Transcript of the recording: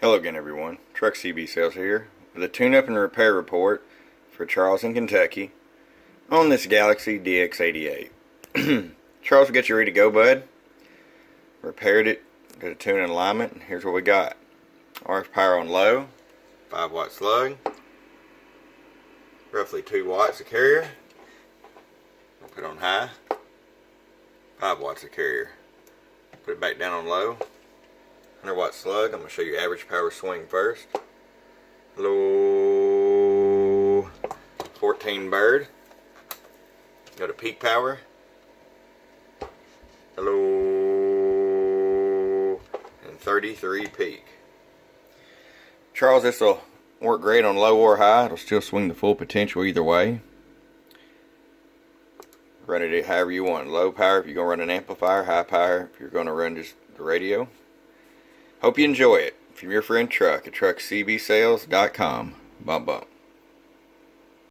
Hello again, everyone. Truck CB Sales here with a tune-up and repair report for Charles in Kentucky on this Galaxie DX88. Charles will get you ready to go, bud. Repaired it, got a tune and alignment, and here's what we got. RX power on low, 5-watt slug, roughly 2 watts of carrier. Put it on high, 5 watts of carrier. Put it back down on low. 100-watt slug. I'm going to show you average power swing first. Low 14 bird. Go to peak power. Low and 33 peak. Charles, this will work great on low or high. It'll still swing the full potential either way. Run it however you want. Low power if you're going to run an amplifier. High power if you're going to run just the radio. Hope you enjoy it. From your friend Truck at truckcbsales.com. Bump bump.